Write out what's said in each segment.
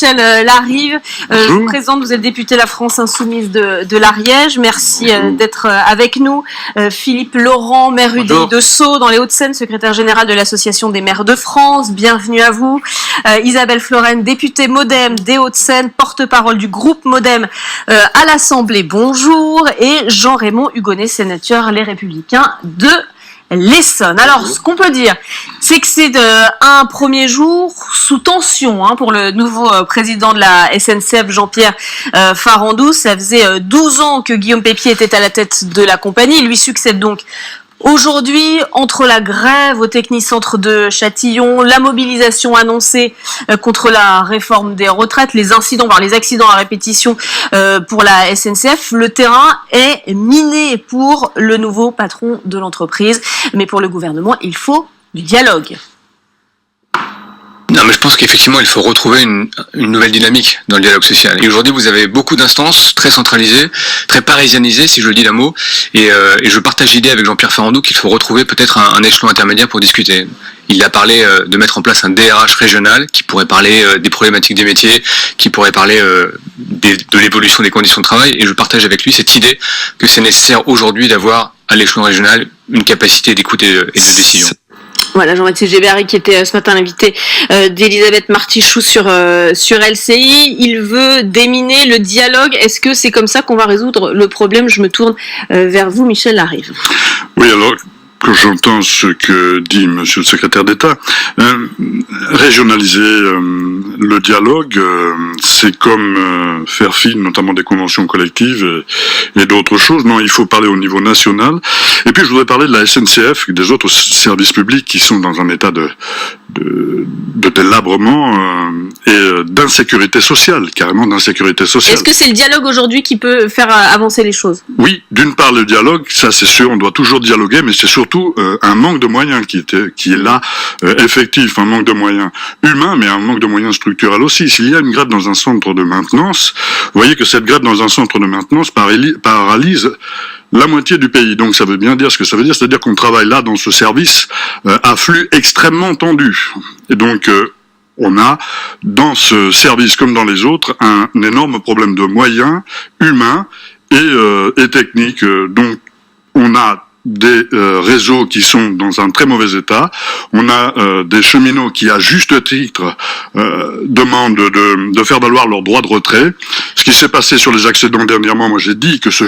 Michel Larive. Je vous présente, vous êtes député La France Insoumise de l'Ariège. Merci d'être avec nous. Philippe Laurent, maire UDI de Sceaux dans les Hauts-de-Seine, secrétaire général de l'Association des maires de France. Bienvenue à vous. Isabelle Florennes, députée MoDem des Hauts-de-Seine, porte-parole du groupe MoDem à l'Assemblée. Bonjour. Et Jean-Raymond Hugonnet, sénateur Les Républicains de l'Essonne. Alors, ce qu'on peut dire, c'est que c'est un premier jour sous tension pour le nouveau président de la SNCF, Jean-Pierre Farandou. Ça faisait 12 ans que Guillaume Peppier était à la tête de la compagnie. Il lui succède donc aujourd'hui, entre la grève au Technicentre de Châtillon, la mobilisation annoncée contre la réforme des retraites, les incidents, voire les accidents à répétition pour la SNCF, le terrain est miné pour le nouveau patron de l'entreprise. Mais pour le gouvernement, il faut du dialogue. Non, mais je pense qu'effectivement, il faut retrouver une nouvelle dynamique dans le dialogue social. Et aujourd'hui, vous avez beaucoup d'instances très centralisées, très parisianisées, si je le dis d'un mot. Et je partage l'idée avec Jean-Pierre Farandou qu'il faut retrouver peut-être un échelon intermédiaire pour discuter. Il a parlé de mettre en place un DRH régional qui pourrait parler des problématiques des métiers, qui pourrait parler de l'évolution des conditions de travail. Et je partage avec lui cette idée que c'est nécessaire aujourd'hui d'avoir à l'échelon régional une capacité d'écoute et de décision. Voilà, Jean-Baptiste Gébary qui était ce matin l'invité d'Elisabeth Martichoux sur LCI. Il veut déminer le dialogue. Est-ce que c'est comme ça qu'on va résoudre le problème? Je me tourne vers vous, Michel Larive. Oui, alors, quand j'entends ce que dit Monsieur le secrétaire d'État, régionaliser le dialogue, c'est comme faire fi notamment des conventions collectives et d'autres choses. Non, il faut parler au niveau national. Et puis je voudrais parler de la SNCF et des autres services publics qui sont dans un état de délabrement et d'insécurité sociale, carrément d'insécurité sociale. Est-ce que c'est le dialogue aujourd'hui qui peut faire avancer les choses? Oui, d'une part le dialogue, ça c'est sûr, on doit toujours dialoguer, mais c'est surtout un manque de moyens qui est là, effectif, un manque de moyens humains, mais un manque de moyens structurels aussi. S'il y a une grève dans un centre de maintenance, vous voyez que cette grève dans un centre de maintenance paralyse la moitié du pays. Donc ça veut bien dire ce que ça veut dire, c'est-à-dire qu'on travaille là dans ce service à flux extrêmement tendu. Et donc on a dans ce service comme dans les autres un énorme problème de moyens humains et techniques. Donc on a des réseaux qui sont dans un très mauvais état. On a des cheminots qui, à juste titre, demandent de faire valoir leur droit de retrait. Ce qui s'est passé sur les accidents dernièrement, moi j'ai dit que ce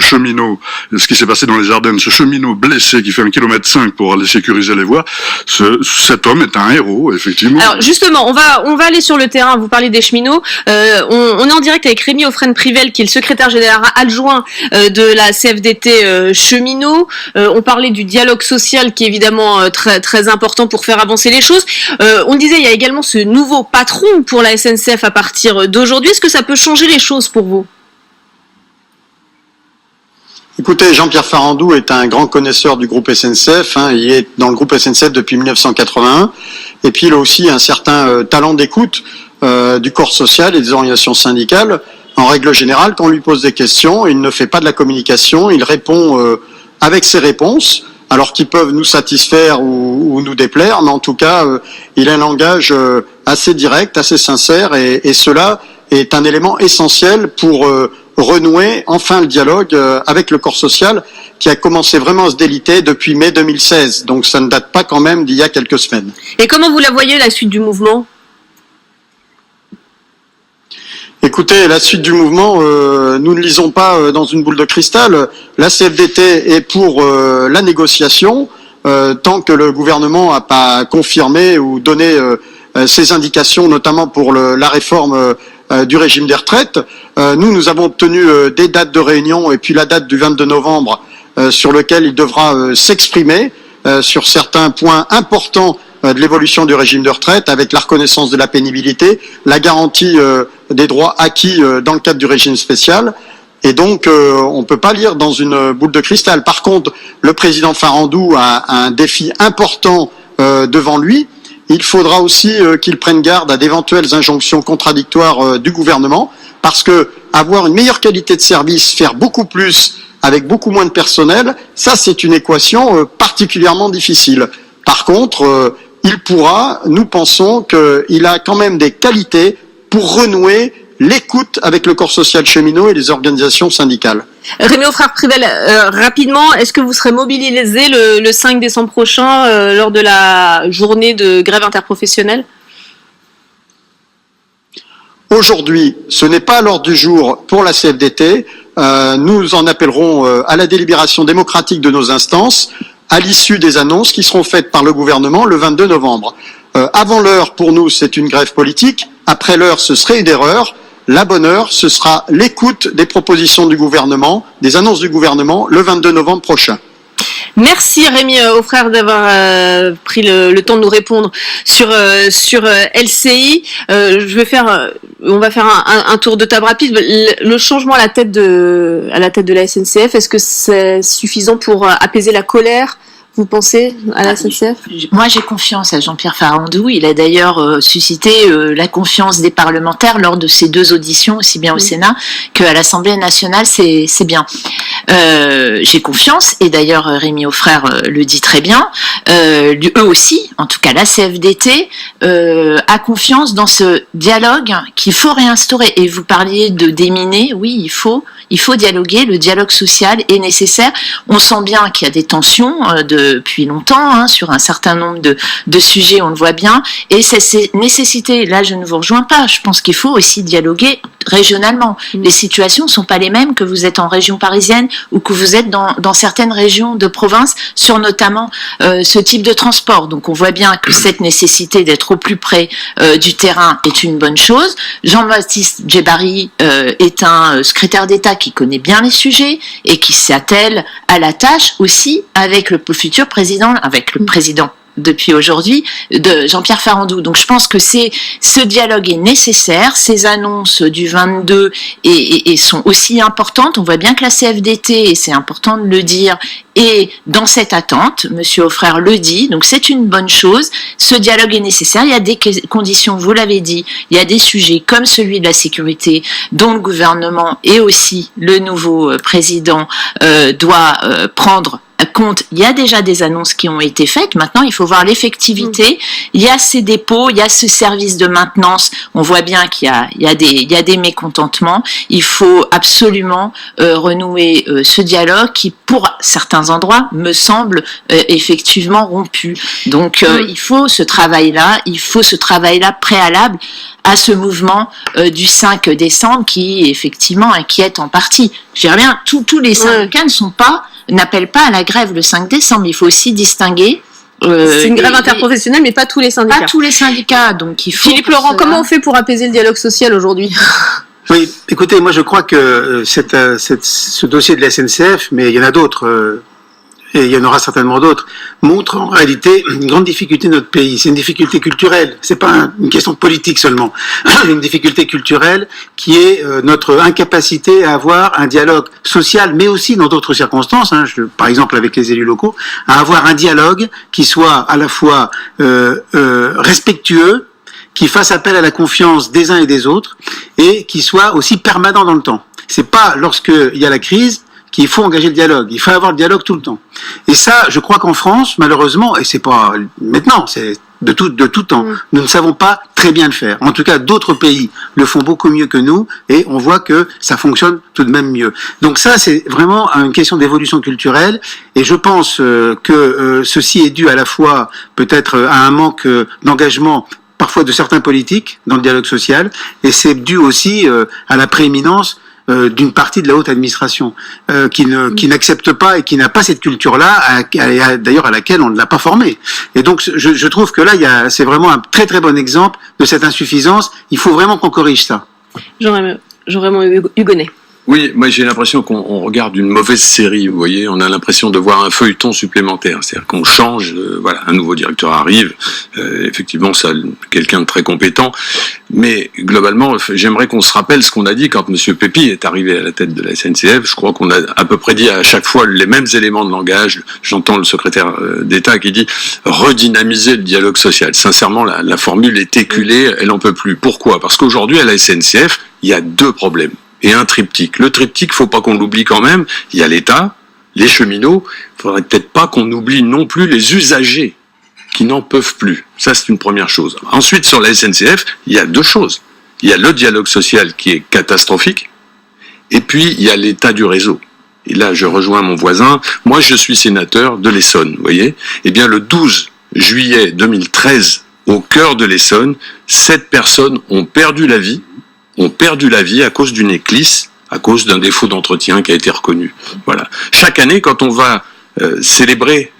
qui s'est passé dans les Ardennes, ce cheminot blessé qui fait 1,5 km pour aller sécuriser les voies, cet homme est un héros, effectivement. Alors justement, on va aller sur le terrain. Vous parlez des cheminots. On est en direct avec Rémi Offren-Privel, qui est le secrétaire général adjoint de la CFDT cheminot. On parlait du dialogue social qui est évidemment très, très important pour faire avancer les choses. On le disait, il y a également ce nouveau patron pour la SNCF à partir d'aujourd'hui. Est-ce que ça peut changer les choses pour vous? Écoutez, Jean-Pierre Farandou est un grand connaisseur du groupe SNCF. Il est dans le groupe SNCF depuis 1981. Et puis il a aussi un certain talent d'écoute du corps social et des organisations syndicales. En règle générale, quand on lui pose des questions, il ne fait pas de la communication, il répond avec ses réponses, alors qu'ils peuvent nous satisfaire ou nous déplaire, mais en tout cas, il a un langage assez direct, assez sincère, et cela est un élément essentiel pour renouer enfin le dialogue avec le corps social, qui a commencé vraiment à se déliter depuis mai 2016, donc ça ne date pas quand même d'il y a quelques semaines. Et comment vous la voyez, la suite du mouvement ? Écoutez, la suite du mouvement, nous ne lisons pas dans une boule de cristal. La CFDT est pour la négociation, tant que le gouvernement n'a pas confirmé ou donné ses indications, notamment pour la réforme du régime des retraites. Nous avons obtenu des dates de réunion et puis la date du 22 novembre sur lequel il devra s'exprimer sur certains points importants de l'évolution du régime de retraite, avec la reconnaissance de la pénibilité, la garantie des droits acquis dans le cadre du régime spécial. Et donc, on ne peut pas lire dans une boule de cristal. Par contre, le président Farandou a un défi important devant lui. Il faudra aussi qu'il prenne garde à d'éventuelles injonctions contradictoires du gouvernement, parce que avoir une meilleure qualité de service, faire beaucoup plus avec beaucoup moins de personnel, ça c'est une équation particulièrement difficile. Par contre, il pourra, nous pensons qu'il a quand même des qualités pour renouer l'écoute avec le corps social cheminot et les organisations syndicales. Rémi Aufrère-Privel, rapidement, est-ce que vous serez mobilisé le 5 décembre prochain lors de la journée de grève interprofessionnelle ? Aujourd'hui, ce n'est pas à l'ordre du jour pour la CFDT. Nous en appellerons à la délibération démocratique de nos instances à l'issue des annonces qui seront faites par le gouvernement le 22 novembre. Avant l'heure, pour nous, c'est une grève politique. Après l'heure, ce serait une erreur. La bonne heure, ce sera l'écoute des propositions du gouvernement, des annonces du gouvernement, le 22 novembre prochain. Merci Rémi Aufrère d'avoir pris le temps de nous répondre sur LCI. On va faire un tour de table rapide. Le changement à la tête de la SNCF, est-ce que c'est suffisant pour apaiser la colère, vous pensez, à la SNCF ? Moi, j'ai confiance à Jean-Pierre Farandou. Il a d'ailleurs suscité la confiance des parlementaires lors de ses 2 auditions, aussi bien au Sénat qu'à l'Assemblée nationale. C'est bien. J'ai confiance, et d'ailleurs Rémi Aufrère le dit très bien. Eux aussi, en tout cas la CFDT, a confiance dans ce dialogue qu'il faut réinstaurer. Et vous parliez de déminer, oui, il faut dialoguer. Le dialogue social est nécessaire. On sent bien qu'il y a des tensions depuis longtemps sur un certain nombre de sujets, on le voit bien. Et c'est nécessité. Là, je ne vous rejoins pas. Je pense qu'il faut aussi dialoguer régionalement. Les situations ne sont pas les mêmes que vous êtes en région parisienne ou que vous êtes dans certaines régions de province sur notamment ce type de transport. Donc on voit bien que cette nécessité d'être au plus près du terrain est une bonne chose. Jean-Baptiste Djebbari est un secrétaire d'État qui connaît bien les sujets et qui s'attelle à la tâche aussi avec le futur président, avec le président depuis aujourd'hui, de Jean-Pierre Farandou. Donc je pense que ce dialogue est nécessaire. Ces annonces du 22 et sont aussi importantes. On voit bien que la CFDT, et c'est important de le dire, est dans cette attente. Monsieur Aufrère le dit, donc c'est une bonne chose. Ce dialogue est nécessaire. Il y a des conditions, vous l'avez dit, il y a des sujets comme celui de la sécurité dont le gouvernement et aussi le nouveau président doit prendre compte. Il y a déjà des annonces qui ont été faites. Maintenant, il faut voir l'effectivité. Il y a ces dépôts, il y a ce service de maintenance. On voit bien qu'il y a des mécontentements. Il faut absolument renouer ce dialogue qui, pour certains endroits, me semble effectivement rompu. Donc, il faut ce travail-là préalable à ce mouvement du 5 décembre qui, effectivement, inquiète en partie. Je dirais bien, tous les syndicats n'appellent pas à la grève le 5 décembre. Il faut aussi distinguer. C'est une grève interprofessionnelle, mais pas tous les syndicats. Pas tous les syndicats, donc il faut. Philippe Laurent, comment on fait pour apaiser le dialogue social aujourd'hui ? Oui, écoutez, moi je crois que ce dossier de la SNCF, mais il y en a d'autres, et il y en aura certainement d'autres, montre en réalité une grande difficulté de notre pays. C'est une difficulté culturelle, c'est pas une question politique seulement. Une difficulté culturelle qui est notre incapacité à avoir un dialogue social, mais aussi dans d'autres circonstances, par exemple avec les élus locaux, à avoir un dialogue qui soit à la fois respectueux, qui fasse appel à la confiance des uns et des autres, et qui soit aussi permanent dans le temps. C'est pas lorsqu'il y a la crise qu'il faut engager le dialogue. Il faut avoir le dialogue tout le temps. Et ça, je crois qu'en France, malheureusement, et c'est pas maintenant, c'est de tout temps, nous ne savons pas très bien le faire. En tout cas, d'autres pays le font beaucoup mieux que nous, et on voit que ça fonctionne tout de même mieux. Donc ça, c'est vraiment une question d'évolution culturelle, et je pense que ceci est dû à la fois peut-être à un manque d'engagement parfois de certains politiques dans le dialogue social, et c'est dû aussi à la prééminence d'une partie de la haute administration qui n'accepte pas et qui n'a pas cette culture-là, d'ailleurs à laquelle on ne l'a pas formée. Et donc je trouve que là, c'est vraiment un très très bon exemple de cette insuffisance. Il faut vraiment qu'on corrige ça. Jean-Raymond Hugonet. Oui, moi j'ai l'impression qu'on regarde une mauvaise série, vous voyez, on a l'impression de voir un feuilleton supplémentaire, c'est-à-dire qu'on change, un nouveau directeur arrive, effectivement ça, quelqu'un de très compétent, mais globalement j'aimerais qu'on se rappelle ce qu'on a dit quand M. Pépi est arrivé à la tête de la SNCF. Je crois qu'on a à peu près dit à chaque fois les mêmes éléments de langage. J'entends le secrétaire d'État qui dit redynamiser le dialogue social. Sincèrement, la formule est éculée, elle en peut plus. Pourquoi ? Parce qu'aujourd'hui à la SNCF, il y a 2 problèmes. Et un triptyque. Le triptyque, faut pas qu'on l'oublie quand même. Il y a l'État, les cheminots. Faudrait peut-être pas qu'on oublie non plus les usagers qui n'en peuvent plus. Ça, c'est une première chose. Ensuite, sur la SNCF, il y a 2 choses. Il y a le dialogue social qui est catastrophique, et puis il y a l'état du réseau. Et là, je rejoins mon voisin. Moi, je suis sénateur de l'Essonne, vous voyez. Eh bien, le 12 juillet 2013, au cœur de l'Essonne, 7 personnes ont perdu la vie à cause d'une éclisse, à cause d'un défaut d'entretien qui a été reconnu. Voilà. Chaque année, quand on va célébrer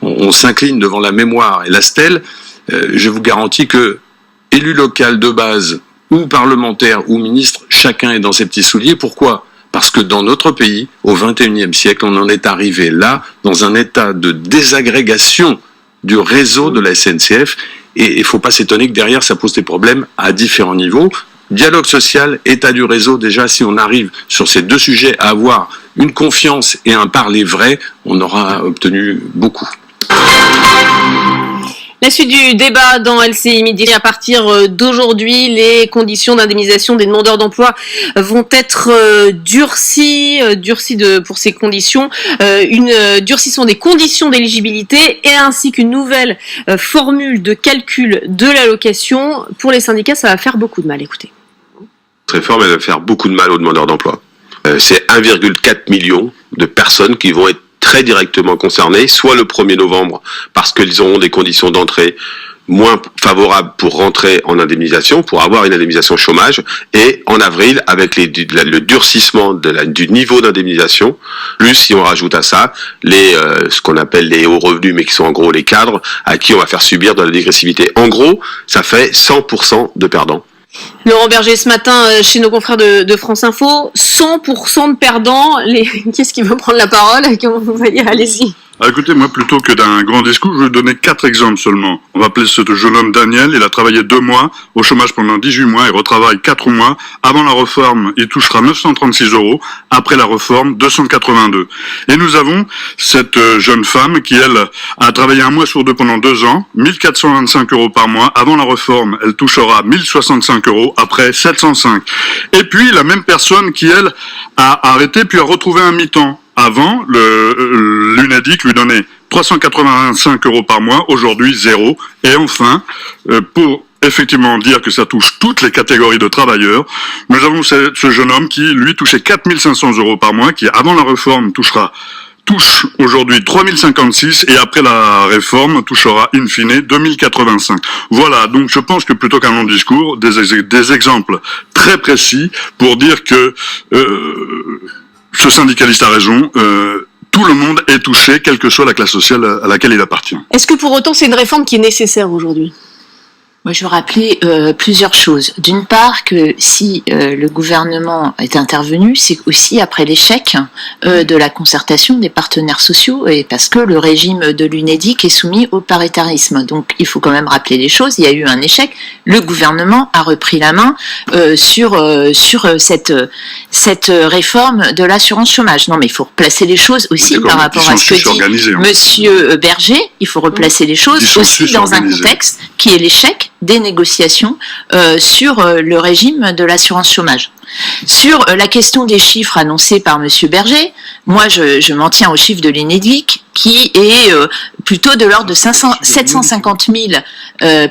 on s'incline devant la mémoire et la stèle, je vous garantis que élu local de base ou parlementaire ou ministre, chacun est dans ses petits souliers. Pourquoi ? Parce que dans notre pays, au XXIe siècle, on en est arrivé là, dans un état de désagrégation du réseau de la SNCF, et il faut pas s'étonner que derrière, ça pose des problèmes à différents niveaux. Dialogue social, état du réseau, déjà, si on arrive sur ces deux sujets à avoir une confiance et un parler vrai, on aura obtenu beaucoup. La suite du débat dans LCI Midi. À partir d'aujourd'hui, les conditions d'indemnisation des demandeurs d'emploi vont être durcies pour ces conditions, durcissement des conditions d'éligibilité et ainsi qu'une nouvelle formule de calcul de l'allocation. Pour les syndicats, ça va faire beaucoup de mal. Écoutez. Cette réforme, elle va faire beaucoup de mal aux demandeurs d'emploi. C'est 1,4 million de personnes qui vont être très directement concernés, soit le 1er novembre, parce qu'ils auront des conditions d'entrée moins favorables pour rentrer en indemnisation, pour avoir une indemnisation chômage, et en avril, avec le durcissement du niveau d'indemnisation, plus si on rajoute à ça ce qu'on appelle les hauts revenus, mais qui sont en gros les cadres, à qui on va faire subir de la dégressivité. En gros, ça fait 100% de perdants. Laurent Berger, ce matin, chez nos confrères de France Info, 100% de perdants. Qu'est-ce qui veut prendre la parole? Comment vous voyez? Allez-y. Écoutez, moi, plutôt que d'un grand discours, je vais donner 4 exemples seulement. On va appeler ce jeune homme Daniel. Il a travaillé 2 mois au chômage pendant 18 mois. Il retravaille 4 mois. Avant la réforme, il touchera 936 €. Après la réforme, 282. Et nous avons cette jeune femme qui, elle, a travaillé 1 mois sur 2 pendant 2 ans. 1425 € par mois. Avant la réforme, elle touchera 1065 €. Après, 705. Et puis, la même personne qui, elle, a arrêté puis a retrouvé un mi-temps. Avant, l'UNEDIC lui donnait 385 € par mois, aujourd'hui 0. Et enfin, pour effectivement dire que ça touche toutes les catégories de travailleurs, nous avons ce jeune homme qui, lui, touchait 4500 € par mois, qui, avant la réforme, touche aujourd'hui 3056 et après la réforme touchera in fine 2085. Voilà, donc je pense que plutôt qu'un long discours, des exemples très précis pour dire que ce syndicaliste a raison, tout le monde est touché, quelle que soit la classe sociale à laquelle il appartient. Est-ce que pour autant c'est une réforme qui est nécessaire aujourd'hui ? Moi, je veux rappeler plusieurs choses. D'une part, que si le gouvernement est intervenu, c'est aussi après l'échec de la concertation des partenaires sociaux, et parce que le régime de l'UNEDIC est soumis au paritarisme. Donc, il faut quand même rappeler les choses. Il y a eu un échec. Le gouvernement a repris la main sur cette réforme de l'assurance chômage. Non, mais il faut replacer les choses aussi par rapport à ce que dit Monsieur Berger. Il faut replacer les choses aussi dans un contexte qui est l'échec des négociations sur le régime de l'assurance chômage. Sur la question des chiffres annoncés par Monsieur Berger, moi je m'en tiens aux chiffres de l'UNEDIC qui est plutôt de l'ordre de 750 000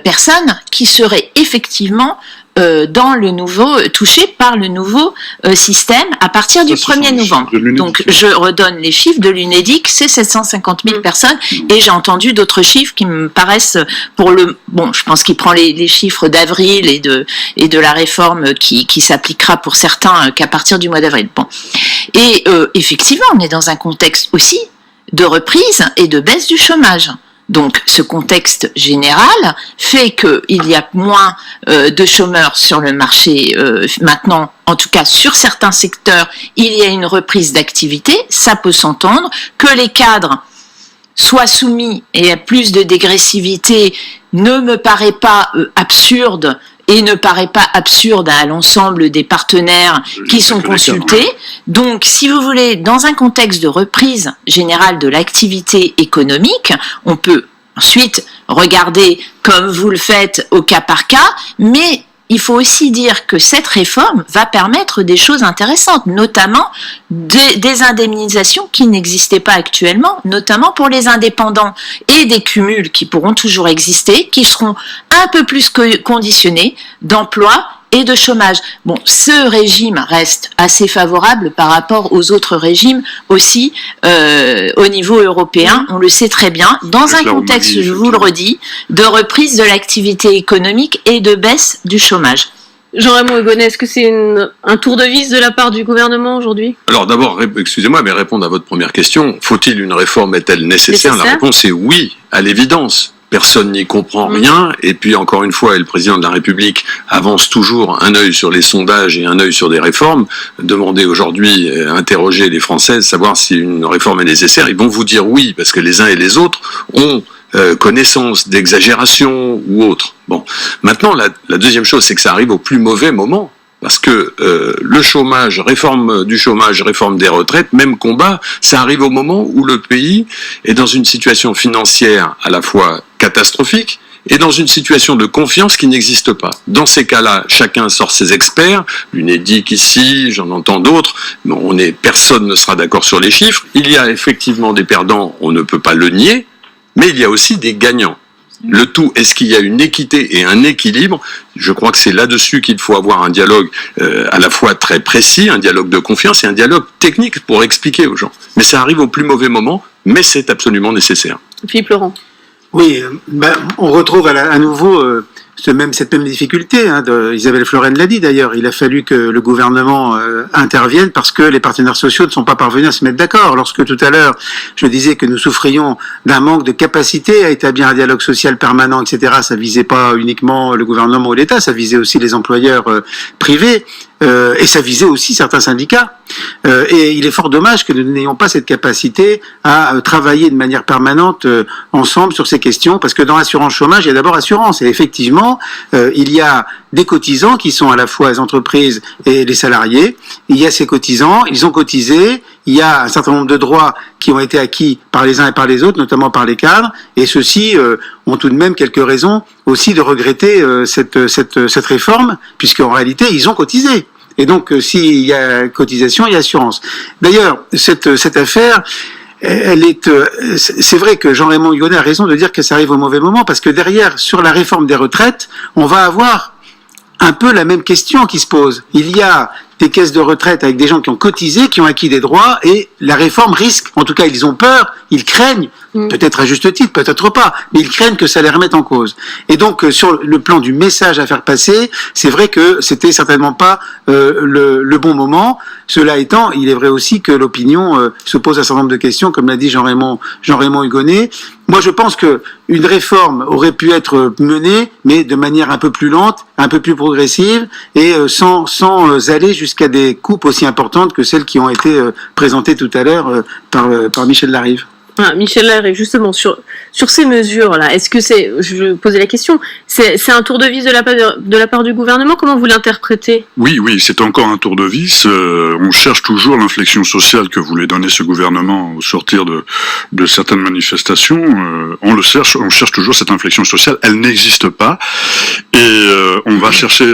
personnes qui seraient effectivement dans le nouveau, touchés par le nouveau système à partir du 1er novembre. Donc je redonne les chiffres de l'UNEDIC, c'est 750 000 personnes, et j'ai entendu d'autres chiffres qui me paraissent je pense qu'il prend les chiffres d'avril et de la réforme qui s'appliquera pour certains qu'à partir du mois d'avril. Bon. Et effectivement, on est dans un contexte aussi de reprise et de baisse du chômage. Donc, ce contexte général fait qu'il y a moins de chômeurs sur le marché maintenant. En tout cas, sur certains secteurs, il y a une reprise d'activité. Ça peut s'entendre. Que les cadres soient soumis et à plus de dégressivité ne me paraît pas absurde et ne paraît pas absurde à l'ensemble des partenaires qui sont consultés. Donc, si vous voulez, dans un contexte de reprise générale de l'activité économique, on peut ensuite regarder comme vous le faites au cas par cas, mais il faut aussi dire que cette réforme va permettre des choses intéressantes, notamment des indemnisations qui n'existaient pas actuellement, notamment pour les indépendants, et des cumuls qui pourront toujours exister, qui seront un peu plus conditionnés d'emploi et de chômage. Bon, ce régime reste assez favorable par rapport aux autres régimes aussi au niveau européen, on le sait très bien, dans un contexte, je vous le redis, de reprise de l'activité économique et de baisse du chômage. Jean-Raymond Hugonet, est-ce que c'est un tour de vis de la part du gouvernement aujourd'hui? Alors d'abord, excusez-moi, mais répondre à votre première question, faut-il une réforme, est-elle nécessaire? La réponse est oui, à l'évidence. Personne n'y comprend rien, et puis encore une fois, le président de la République avance toujours un œil sur les sondages et un œil sur des réformes. Demandez aujourd'hui, interroger les Français, savoir si une réforme est nécessaire, ils vont vous dire oui, parce que les uns et les autres ont connaissance d'exagération ou autre. Bon, maintenant, la deuxième chose, c'est que ça arrive au plus mauvais moment. Parce que le chômage, réforme du chômage, réforme des retraites, même combat, ça arrive au moment où le pays est dans une situation financière à la fois catastrophique et dans une situation de confiance qui n'existe pas. Dans ces cas-là, chacun sort ses experts, l'UNEDIC ici, j'en entends d'autres, personne ne sera d'accord sur les chiffres. Il y a effectivement des perdants, on ne peut pas le nier, mais il y a aussi des gagnants. Le tout, est-ce qu'il y a une équité et un équilibre? Je crois que c'est là-dessus qu'il faut avoir un dialogue à la fois très précis, un dialogue de confiance et un dialogue technique pour expliquer aux gens. Mais ça arrive au plus mauvais moment, mais c'est absolument nécessaire. Philippe Laurent. Oui, on retrouve à nouveau cette même difficulté. Isabelle Florennes l'a dit d'ailleurs. Il a fallu que le gouvernement intervienne parce que les partenaires sociaux ne sont pas parvenus à se mettre d'accord. Lorsque tout à l'heure, je disais que nous souffrions d'un manque de capacité à établir un dialogue social permanent, etc., ça visait pas uniquement le gouvernement ou l'État, ça visait aussi les employeurs privés. Et ça visait aussi certains syndicats. Et il est fort dommage que nous n'ayons pas cette capacité à travailler de manière permanente ensemble sur ces questions, parce que dans l'assurance chômage, il y a d'abord assurance. Et effectivement, il y a des cotisants qui sont à la fois les entreprises et les salariés. Il y a ces cotisants, ils ont cotisé. Il y a un certain nombre de droits qui ont été acquis par les uns et par les autres, notamment par les cadres, et ceux-ci ont tout de même quelques raisons aussi de regretter cette réforme, puisqu'en réalité, ils ont cotisé. Et donc, s'il y a cotisation, il y a assurance. D'ailleurs, cette affaire, c'est vrai que Jean-Raymond Hugonet a raison de dire que ça arrive au mauvais moment, parce que derrière, sur la réforme des retraites, on va avoir un peu la même question qui se pose. Il y a des caisses de retraite avec des gens qui ont cotisé, qui ont acquis des droits, et la réforme risque, en tout cas ils ont peur, ils craignent, peut-être à juste titre, peut-être pas, mais ils craignent que ça les remette en cause. Et donc sur le plan du message à faire passer, c'est vrai que c'était certainement pas le bon moment. Cela étant, il est vrai aussi que l'opinion se pose un certain nombre de questions, comme l'a dit Jean-Raymond Hugonet. Moi, je pense que une réforme aurait pu être menée, mais de manière un peu plus lente, un peu plus progressive, et sans aller jusqu'à des coupes aussi importantes que celles qui ont été présentées tout à l'heure par Michel Larive. Michel Larive, justement, sur ces mesures-là, est-ce que je posais la question, c'est un tour de vis de la part du gouvernement? Comment vous l'interprétez? Oui, c'est encore un tour de vis. On cherche toujours l'inflexion sociale que voulait donner ce gouvernement au sortir de certaines manifestations. On cherche toujours cette inflexion sociale. Elle n'existe pas. Et on va chercher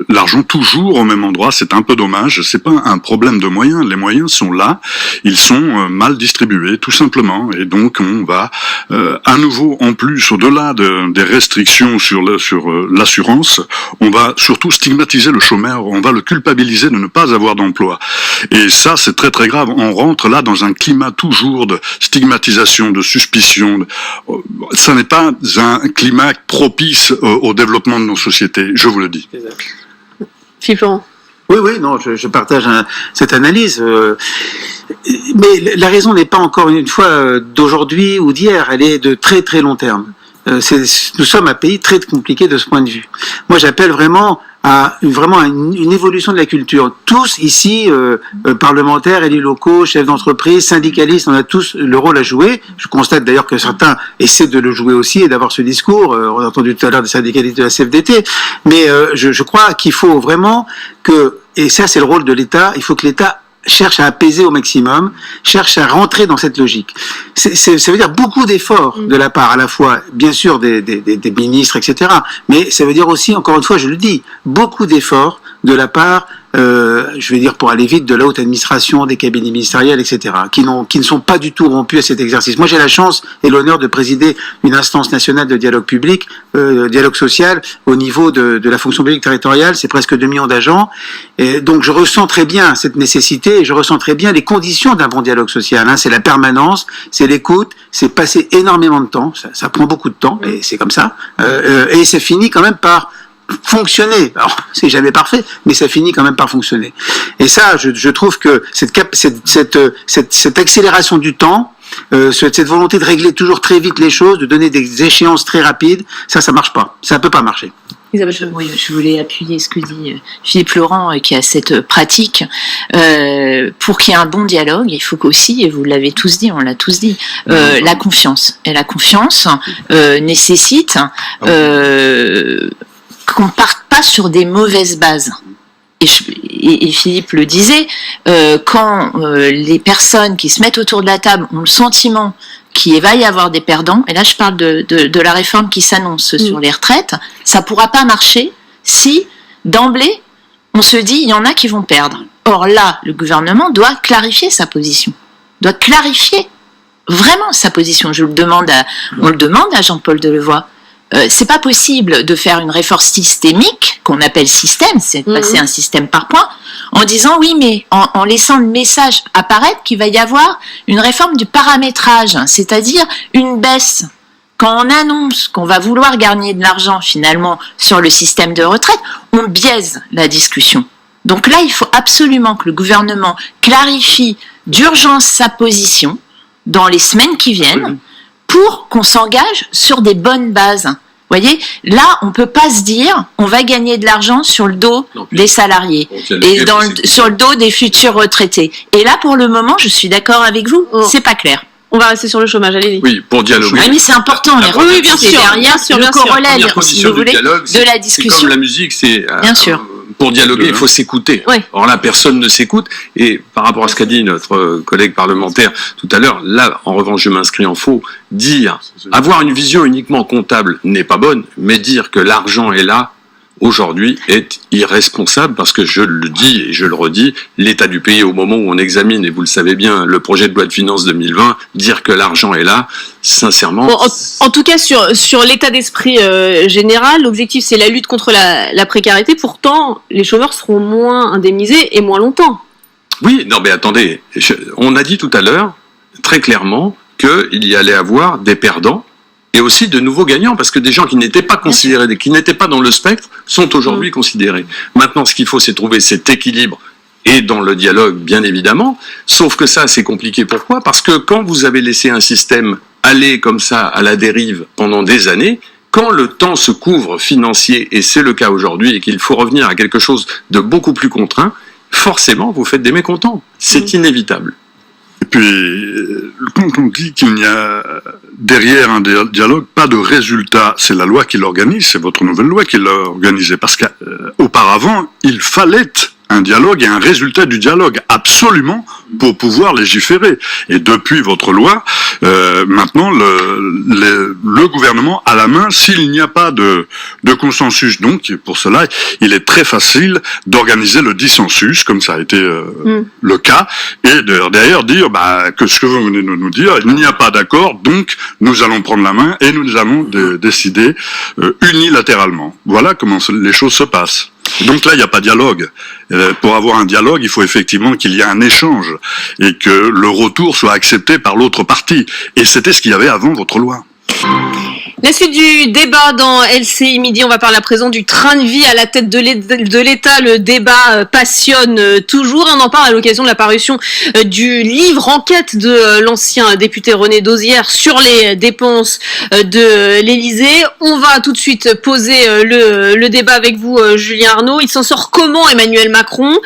l'argent toujours au même endroit. C'est un peu dommage. C'est pas un problème de moyens. Les moyens sont là. Ils sont mal distribués, tout simplement. Et donc on va à nouveau, en plus, au-delà des restrictions sur l'assurance, on va surtout stigmatiser le chômeur, on va le culpabiliser de ne pas avoir d'emploi. Et ça, c'est très très grave. On rentre là dans un climat toujours de stigmatisation, de suspicion. Ça n'est pas un climat propice au développement de nos sociétés, je vous le dis. Philippe Laurent. Oui, non, je partage cette analyse. Mais la raison n'est pas encore une fois d'aujourd'hui ou d'hier, elle est de très très long terme. Nous sommes un pays très compliqué de ce point de vue. Moi, j'appelle vraiment à une évolution de la culture. Tous ici, parlementaires, élus locaux, chefs d'entreprise, syndicalistes, on a tous le rôle à jouer. Je constate d'ailleurs que certains essaient de le jouer aussi et d'avoir ce discours. On a entendu tout à l'heure des syndicalistes de la CFDT. Mais je crois qu'il faut vraiment et ça c'est le rôle de l'État, il faut que l'État cherche à apaiser au maximum, cherche à rentrer dans cette logique. Ça veut dire beaucoup d'efforts de la part, à la fois, bien sûr, des ministres, etc. Mais ça veut dire aussi, encore une fois, je le dis, beaucoup d'efforts de la part, je vais dire pour aller vite, de la haute administration, des cabinets ministériels, etc., qui ne sont pas du tout rompus à cet exercice. Moi, j'ai la chance et l'honneur de présider une instance nationale de dialogue public, dialogue social, au niveau de la fonction publique territoriale. C'est presque 2 millions d'agents. Et donc, je ressens très bien cette nécessité et je ressens très bien les conditions d'un bon dialogue social. Hein. C'est la permanence, c'est l'écoute, c'est passer énormément de temps. Ça prend beaucoup de temps, mais c'est comme ça. Et ça finit quand même par fonctionner. Alors, c'est jamais parfait, mais ça finit quand même par fonctionner. Et ça, je trouve que cette accélération du temps, cette volonté de régler toujours très vite les choses, de donner des échéances très rapides, ça marche pas. Ça peut pas marcher. Isabelle, oui, je voulais appuyer ce que dit Philippe Laurent, qui a cette pratique. Pour qu'il y ait un bon dialogue, il faut qu'aussi, et vous l'avez tous dit, on l'a tous dit, la confiance. Et la confiance nécessite qu'on parte pas sur des mauvaises bases. Et Philippe le disait, quand les personnes qui se mettent autour de la table ont le sentiment qu'il va y avoir des perdants, et là je parle de la réforme qui s'annonce sur les retraites, ça pourra pas marcher si, d'emblée, on se dit il y en a qui vont perdre. Or là, le gouvernement doit clarifier sa position, doit clarifier vraiment sa position. On le demande à Jean-Paul Delevoye. C'est pas possible de faire une réforme systémique, qu'on appelle système, c'est de passer un système par point, en disant oui, mais en laissant le message apparaître qu'il va y avoir une réforme du paramétrage, c'est-à-dire une baisse. Quand on annonce qu'on va vouloir gagner de l'argent finalement sur le système de retraite, on biaise la discussion. Donc là, il faut absolument que le gouvernement clarifie d'urgence sa position dans les semaines qui viennent, pour qu'on s'engage sur des bonnes bases. Vous voyez, là, on peut pas se dire, on va gagner de l'argent sur le dos des salariés et sur le dos des futurs retraités. Et là, pour le moment, je suis d'accord avec vous, c'est pas clair. On va rester sur le chômage, allez-y. Oui, pour dialoguer. Ah, mais c'est important. Oui, bien sûr. Derrière, le corollaire, si vous voulez, de la discussion. C'est comme la musique, c'est... Bien sûr. Pour dialoguer, il faut s'écouter. Oui. Or là, personne ne s'écoute. Et par rapport à ce qu'a dit notre collègue parlementaire tout à l'heure, là, en revanche, je m'inscris en faux. Avoir une vision uniquement comptable n'est pas bonne, mais dire que l'argent est là, aujourd'hui, est irresponsable, parce que je le dis et je le redis, l'état du pays au moment où on examine, et vous le savez bien, le projet de loi de finances 2020, dire que l'argent est là, sincèrement... Bon, en tout cas, sur l'état d'esprit général, l'objectif c'est la lutte contre la précarité, pourtant les chômeurs seront moins indemnisés et moins longtemps. Oui, non mais attendez, on a dit tout à l'heure, très clairement, qu'il y allait avoir des perdants, et aussi de nouveaux gagnants, parce que des gens qui n'étaient pas considérés, qui n'étaient pas dans le spectre, sont aujourd'hui considérés. Maintenant, ce qu'il faut, c'est trouver cet équilibre, et dans le dialogue, bien évidemment, sauf que ça, c'est compliqué. Pourquoi ? Parce que quand vous avez laissé un système aller comme ça à la dérive pendant des années, quand le temps se couvre financier, et c'est le cas aujourd'hui, et qu'il faut revenir à quelque chose de beaucoup plus contraint, forcément, vous faites des mécontents. C'est inévitable. Et puis, quand on dit qu'il n'y a derrière un dialogue pas de résultat, c'est la loi qui l'organise, c'est votre nouvelle loi qui l'a organisée. Parce qu'auparavant, il fallait un dialogue et un résultat du dialogue, absolument, pour pouvoir légiférer. Et depuis votre loi, maintenant, le gouvernement a la main s'il n'y a pas de consensus. Donc, pour cela, il est très facile d'organiser le dissensus, comme ça a été le cas, et d'ailleurs dire que ce que vous venez de nous dire, il n'y a pas d'accord, donc nous allons prendre la main et nous allons décider unilatéralement. Voilà comment les choses se passent. Donc là, il n'y a pas de dialogue. Pour avoir un dialogue, il faut effectivement qu'il y ait un échange et que le retour soit accepté par l'autre partie. Et c'était ce qu'il y avait avant votre loi. La suite du débat dans LCI Midi, on va parler à présent du train de vie à la tête de l'État. Le débat passionne toujours. On en parle à l'occasion de la parution du livre enquête de l'ancien député René Dosière sur les dépenses de l'Élysée. On va tout de suite poser le débat avec vous, Julien Arnaud. Il s'en sort comment, Emmanuel Macron ?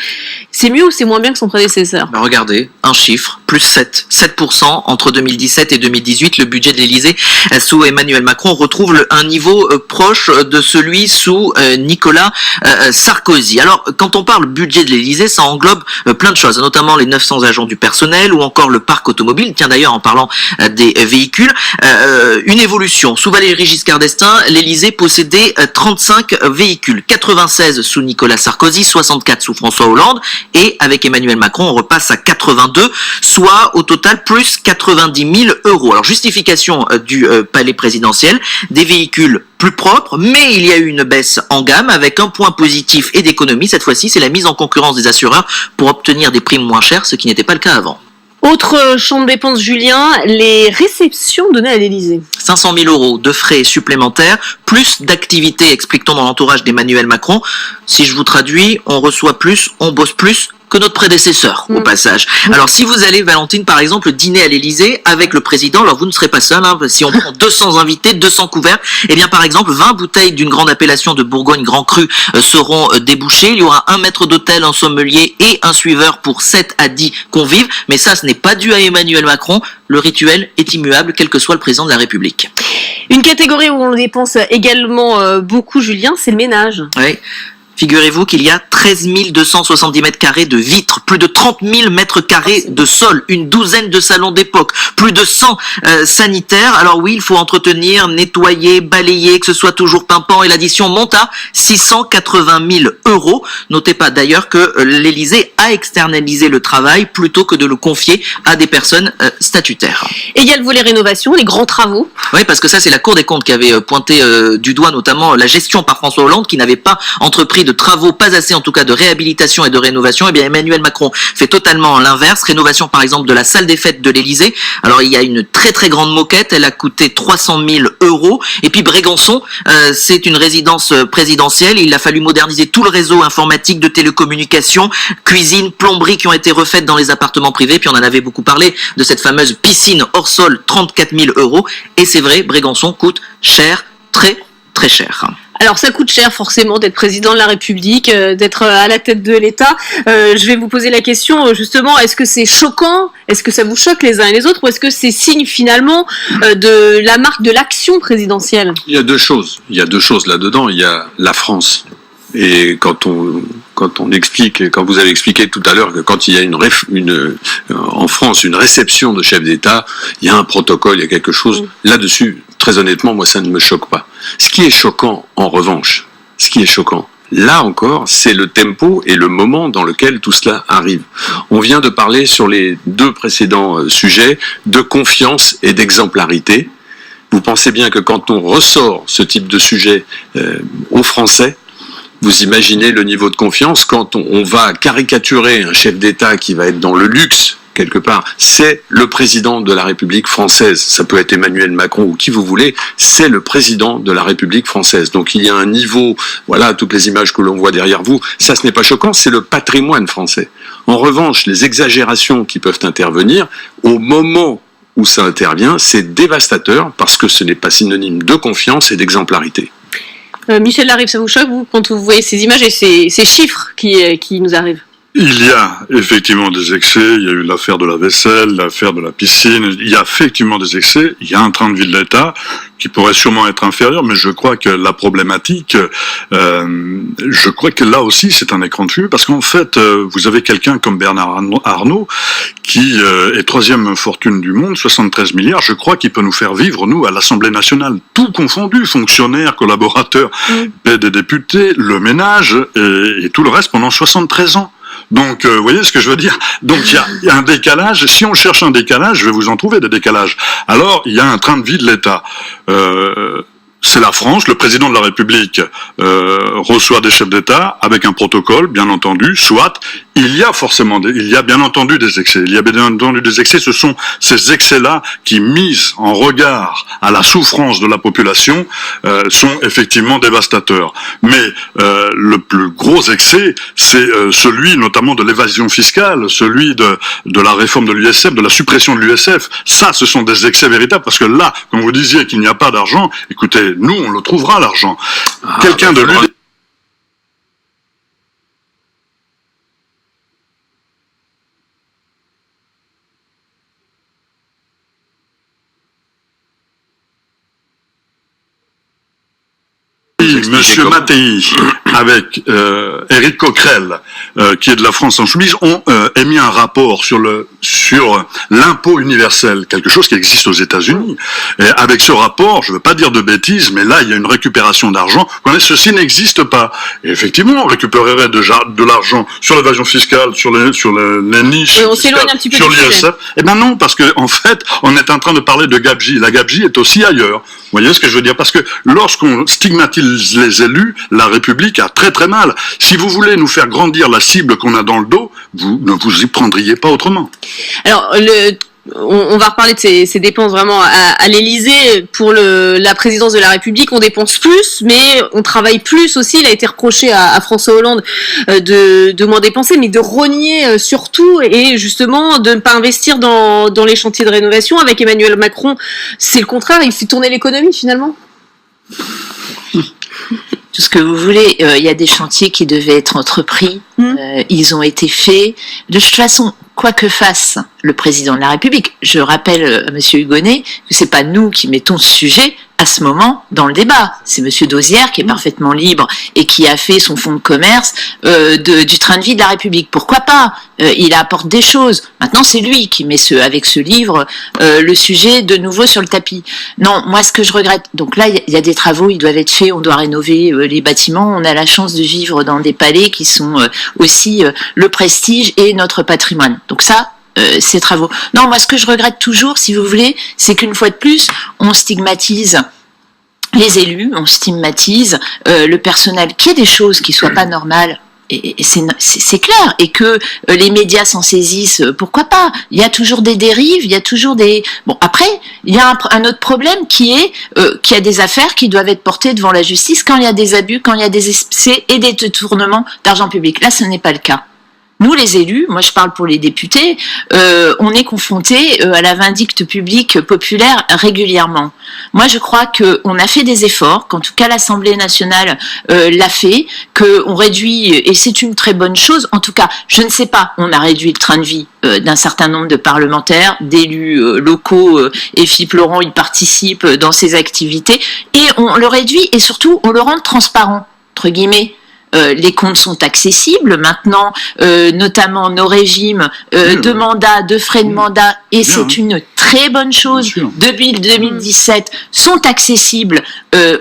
C'est mieux ou c'est moins bien que son prédécesseur ? Regardez, un chiffre. plus 7% entre 2017 et 2018. Le budget de l'Élysée sous Emmanuel Macron retrouve un niveau proche de celui sous Nicolas Sarkozy. Alors, quand on parle budget de l'Élysée, ça englobe plein de choses, notamment les 900 agents du personnel ou encore le parc automobile. Tiens, d'ailleurs, en parlant des véhicules, une évolution. Sous Valéry Giscard d'Estaing, l'Élysée possédait 35 véhicules, 96 sous Nicolas Sarkozy, 64 sous François Hollande, et avec Emmanuel Macron, on repasse à 82, soit au total plus 90 000 euros. Alors, justification du palais présidentiel, des véhicules plus propres, mais il y a eu une baisse en gamme avec un point positif et d'économie. Cette fois-ci, c'est la mise en concurrence des assureurs pour obtenir des primes moins chères, ce qui n'était pas le cas avant. Autre champ de dépenses, Julien, les réceptions données à l'Élysée. 500 000 euros de frais supplémentaires, plus d'activités, explique-t-on dans l'entourage d'Emmanuel Macron. Si je vous traduis, on reçoit plus, on bosse plus que notre prédécesseur, au passage. Alors, si vous allez, Valentine, par exemple, dîner à l'Élysée avec le président, alors vous ne serez pas seul, hein, si on prend 200 invités, 200 couverts, eh bien, par exemple, 20 bouteilles d'une grande appellation de Bourgogne Grand Cru seront débouchées. Il y aura un maître d'hôtel, un sommelier et un suiveur pour 7 à 10 convives. Mais ça, ce n'est pas dû à Emmanuel Macron. Le rituel est immuable, quel que soit le président de la République. Une catégorie où on dépense également beaucoup, Julien, c'est le ménage. Oui. Figurez-vous qu'il y a 13 270 mètres carrés de vitres, plus de 30 000 mètres carrés de sol, une douzaine de salons d'époque, plus de 100 sanitaires. Alors oui, il faut entretenir, nettoyer, balayer, que ce soit toujours pimpant, et l'addition monte à 680 000 euros. Notez pas d'ailleurs que l'Élysée a externalisé le travail plutôt que de le confier à des personnes statutaires. Et il y a le volet rénovation, les grands travaux. Oui, parce que ça, c'est la Cour des comptes qui avait pointé du doigt notamment la gestion par François Hollande, qui n'avait pas entrepris de travaux, pas assez en tout cas de réhabilitation et de rénovation. Eh bien, Emmanuel Macron fait totalement l'inverse. Rénovation par exemple de la salle des fêtes de l'Élysée. Alors il y a une très très grande moquette, elle a coûté 300 000 euros. Et puis Brégançon, c'est une résidence présidentielle. Il a fallu moderniser tout le réseau informatique de télécommunications, cuisine, plomberie qui ont été refaites dans les appartements privés. Puis on en avait beaucoup parlé de cette fameuse piscine hors sol, 34 000 euros. Et c'est vrai, Brégançon coûte cher, très très cher. Alors ça coûte cher forcément d'être président de la République, d'être à la tête de l'État. Je vais vous poser la question justement, est-ce que c'est choquant? Est-ce que ça vous choque les uns et les autres? Ou est-ce que c'est signe finalement de la marque de l'action présidentielle? Il y a deux choses là-dedans. Il y a la France. Et quand on explique, quand vous avez expliqué tout à l'heure que quand il y a en France une réception de chef d'État, il y a un protocole, il y a quelque chose. Là-dessus, très honnêtement, moi ça ne me choque pas. Ce qui est choquant, en revanche, là encore, c'est le tempo et le moment dans lequel tout cela arrive. On vient de parler sur les deux précédents sujets de confiance et d'exemplarité. Vous pensez bien que quand on ressort ce type de sujet aux Français, vous imaginez le niveau de confiance quand on va caricaturer un chef d'État qui va être dans le luxe, quelque part. C'est le président de la République française. Ça peut être Emmanuel Macron ou qui vous voulez. C'est le président de la République française. Donc il y a un niveau, voilà, toutes les images que l'on voit derrière vous. Ça, ce n'est pas choquant, c'est le patrimoine français. En revanche, les exagérations qui peuvent intervenir, au moment où ça intervient, c'est dévastateur parce que ce n'est pas synonyme de confiance et d'exemplarité. Michel Larive, ça vous choque, vous, quand vous voyez ces images et ces chiffres qui nous arrivent? Il y a effectivement des excès, il y a eu l'affaire de la vaisselle, l'affaire de la piscine, il y a effectivement des excès, il y a un train de vie de l'État qui pourrait sûrement être inférieur, mais je crois que la problématique, je crois que là aussi c'est un écran de fumée, parce qu'en fait, vous avez quelqu'un comme Bernard Arnault, qui est troisième fortune du monde, 73 milliards, je crois qu'il peut nous faire vivre, nous, à l'Assemblée nationale, tout confondu, fonctionnaires, collaborateurs, des députés, le ménage et tout le reste pendant 73 ans. Donc, vous voyez ce que je veux dire? Donc, il y a un décalage. Si on cherche un décalage, je vais vous en trouver des décalages. Alors, il y a un train de vie de l'État. C'est la France, le président de la République reçoit des chefs d'État avec un protocole, bien entendu, soit il y a bien entendu des excès. Il y a bien entendu des excès. Ce sont ces excès-là qui, mis en regard à la souffrance de la population, sont effectivement dévastateurs. Mais le plus gros excès, c'est celui notamment de l'évasion fiscale, celui de la réforme de l'USF, de la suppression de l'USF. Ça, ce sont des excès véritables, parce que là, comme vous disiez qu'il n'y a pas d'argent, écoutez, nous, on le trouvera, l'argent. Quelqu'un de lui... Monsieur Mattei, avec Éric Coquerel, qui est de la France Insoumise, ont émis un rapport sur l'impôt universel, quelque chose qui existe aux États-Unis. Et avec ce rapport, je ne veux pas dire de bêtises, mais là, il y a une récupération d'argent. Ceci n'existe pas. Et effectivement, on récupérerait de l'argent sur l'évasion fiscale, sur les niches, on s'éloigne un petit peu sur du sujet. l'ISF. Eh ben non, parce que en fait, on est en train de parler de gabegie. La gabegie est aussi ailleurs. Vous voyez ce que je veux dire? Parce que lorsqu'on stigmatise les élus, la République a très très mal. Si vous voulez nous faire grandir la cible qu'on a dans le dos, vous ne vous y prendriez pas autrement. Alors, on va reparler de ces dépenses vraiment à l'Élysée. Pour la présidence de la République, on dépense plus, mais on travaille plus aussi. Il a été reproché à François Hollande de moins dépenser, mais de rogner surtout, et justement de ne pas investir dans les chantiers de rénovation. Avec Emmanuel Macron, c'est le contraire, il fait tourner l'économie finalement. Tout ce que vous voulez, il y a des chantiers qui devaient être entrepris, ils ont été faits. De toute façon, quoi que fasse le président de la République, je rappelle à Monsieur Hugonnet que c'est pas nous qui mettons ce sujet à ce moment dans le débat. C'est Monsieur Dauzière qui est parfaitement libre et qui a fait son fonds de commerce du train de vie de la République. Pourquoi pas? Il apporte des choses. Maintenant, c'est lui qui met avec ce livre le sujet de nouveau sur le tapis. Non, moi, ce que je regrette, donc là, il y a des travaux, ils doivent être faits, on doit rénover les bâtiments. On a la chance de vivre dans des palais qui sont aussi le prestige et notre patrimoine. Donc ça, ces travaux. Non, moi, ce que je regrette toujours, si vous voulez, c'est qu'une fois de plus, on stigmatise les élus, on stigmatise le personnel, qu'il y ait des choses qui soient pas normales. Et c'est clair, et que les médias s'en saisissent, pourquoi pas? Il y a toujours des dérives, il y a toujours des... Bon, après, il y a un autre problème qui est qu'il y a des affaires qui doivent être portées devant la justice quand il y a des abus, quand il y a des excès et des détournements d'argent public. Là, ce n'est pas le cas. Nous, les élus, moi je parle pour les députés, on est confrontés à la vindicte publique populaire régulièrement. Moi, je crois qu'on a fait des efforts, qu'en tout cas l'Assemblée nationale l'a fait, qu'on réduit, et c'est une très bonne chose, en tout cas, je ne sais pas, on a réduit le train de vie d'un certain nombre de parlementaires, d'élus locaux, et Philippe Laurent y participe dans ses activités, et on le réduit, et surtout, on le rend transparent, entre guillemets. Les comptes sont accessibles maintenant, notamment nos régimes de mandat, de frais de mandat, et c'est une très bonne chose. Depuis 2017, sont accessibles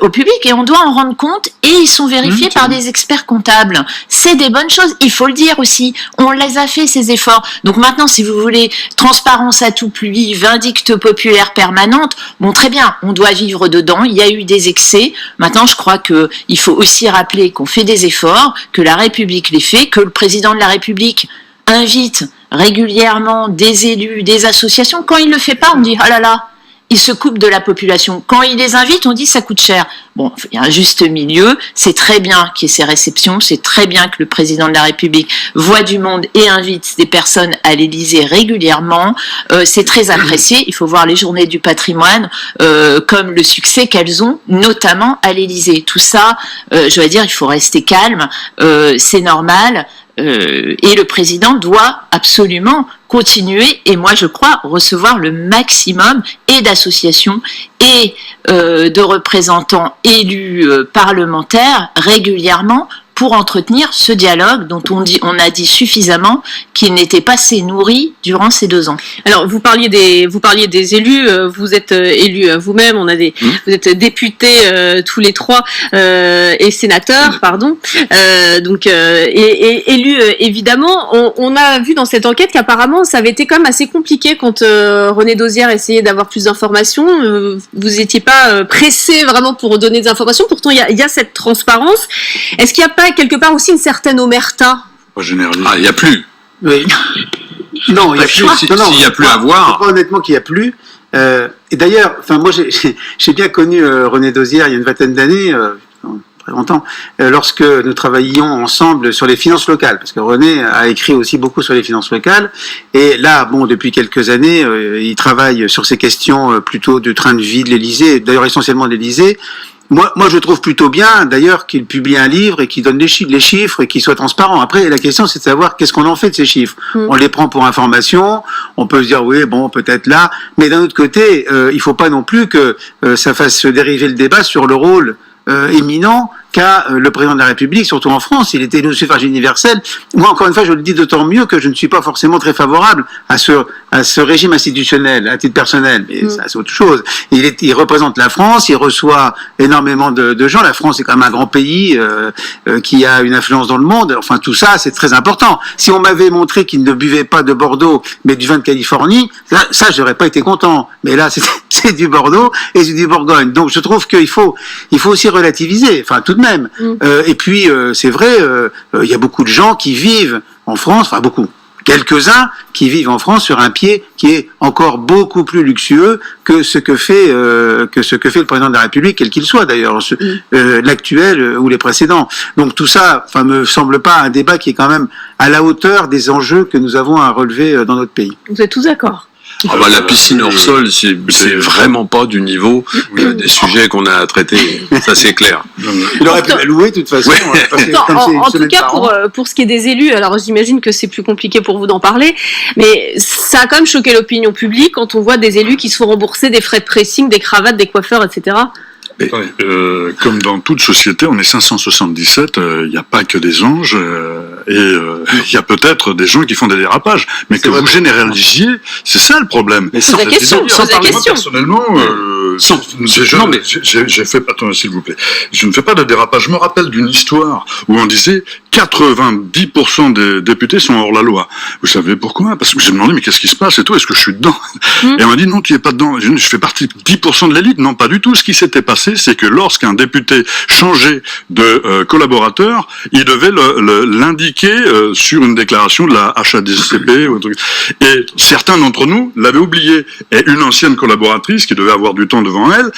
au public et on doit en rendre compte, et ils sont vérifiés par des experts comptables. C'est des bonnes choses, il faut le dire aussi. On les a fait, ces efforts. Donc maintenant, si vous voulez, transparence à tout prix, vindicte populaire permanente, bon, très bien, on doit vivre dedans, il y a eu des excès. Maintenant, je crois qu'il faut aussi rappeler qu'on fait des efforts, que la République les fait, que le président de la République invite régulièrement des élus, des associations. Quand il ne le fait pas, on dit « Ah là là !» Il se coupe de la population. Quand il les invite, on dit ça coûte cher. Bon, il y a un juste milieu. C'est très bien qu'il y ait ces réceptions. C'est très bien que le président de la République voit du monde et invite des personnes à l'Élysée régulièrement. C'est très apprécié. Il faut voir les journées du patrimoine comme le succès qu'elles ont, notamment à l'Élysée. Tout ça, je vais dire, il faut rester calme. C'est normal. Et le président doit absolument continuer, et moi je crois recevoir le maximum et d'associations et de représentants élus parlementaires régulièrement pour entretenir ce dialogue dont on a dit suffisamment qu'il n'était pas assez nourri durant ces 2 ans. Alors vous parliez des élus, vous êtes élus vous-même, vous êtes députés tous les 3 et sénateurs, pardon. Donc et élus évidemment. On a vu dans cette enquête qu'apparemment ça avait été quand même assez compliqué quand René Dauzière essayait d'avoir plus d'informations. Vous n'étiez pas pressé vraiment pour donner des informations. Pourtant il y a cette transparence. Est-ce qu'il n'y a pas quelque part aussi une certaine omerta? Pas généralisé. Ah, il n'y a plus. Oui. Non, il n'y a plus. S'il n'y a plus à voir. Je crois honnêtement qu'il n'y a plus. Et d'ailleurs, enfin, moi, j'ai bien connu René Dauzière il y a une vingtaine d'années, très longtemps, lorsque nous travaillions ensemble sur les finances locales, parce que René a écrit aussi beaucoup sur les finances locales. Et là, bon, depuis quelques années, il travaille sur ces questions plutôt de train de vie de l'Élysée, d'ailleurs essentiellement de l'Élysée. Moi, je trouve plutôt bien, d'ailleurs, qu'il publie un livre et qu'il donne les chiffres et qu'il soit transparent. Après, la question, c'est de savoir qu'est-ce qu'on en fait de ces chiffres. On les prend pour information, on peut se dire, oui, bon, peut-être là, mais d'un autre côté, il faut pas non plus que ça fasse dériver le débat sur le rôle éminent qu'a le président de la République, surtout en France. Il était élu au suffrage universel. Moi, encore une fois, je le dis d'autant mieux que je ne suis pas forcément très favorable à ce régime institutionnel, à titre personnel. Mais ça, c'est autre chose. Il représente la France, il reçoit énormément de gens. La France est quand même un grand pays qui a une influence dans le monde. Enfin, tout ça, c'est très important. Si on m'avait montré qu'il ne buvait pas de Bordeaux, mais du vin de Californie, ça, j'aurais pas été content. Mais là, c'est du Bordeaux et c'est du Bourgogne. Donc, je trouve qu'il faut aussi relativiser. Enfin, tout de même. Et puis, c'est vrai, il y a beaucoup de gens qui vivent en France, enfin beaucoup, quelques-uns qui vivent en France sur un pied qui est encore beaucoup plus luxueux que ce que fait le président de la République, quel qu'il soit d'ailleurs, l'actuel ou les précédents. Donc tout ça, enfin, me semble pas un débat qui est quand même à la hauteur des enjeux que nous avons à relever dans notre pays. Vous êtes tous d'accord? Ah bah, la piscine hors sol, c'est vraiment pas du niveau des sujets qu'on a à traiter. Ça, c'est clair. Il aurait pu la louer, de toute façon. Ouais. En tout cas, pour ce qui est des élus, alors j'imagine que c'est plus compliqué pour vous d'en parler, mais ça a quand même choqué l'opinion publique quand on voit des élus qui se font rembourser des frais de pressing, des cravates, des coiffeurs, etc. Comme dans toute société, on est 577, il n'y a pas que des anges, et il y a peut-être des gens qui font des dérapages, mais que vous généralisiez, c'est ça le problème. Mais sans question. Personnellement, j'ai fait, attends, s'il vous plaît, je ne fais pas de dérapage. Je me rappelle d'une histoire où on disait 90% des députés sont hors la loi. Vous savez pourquoi? Parce que j'ai demandé, mais qu'est-ce qui se passe et tout, est-ce que je suis dedans? Et on m'a dit, non, tu es pas dedans. Je fais partie de 10% de l'élite. Non, pas du tout. Ce qui s'était passé, c'est que lorsqu'un député changeait de collaborateur, il devait l'indiquer sur une déclaration de la HADCP ou un truc. Et certains d'entre nous l'avaient oublié. Et une ancienne collaboratrice, qui devait avoir du temps devant elle,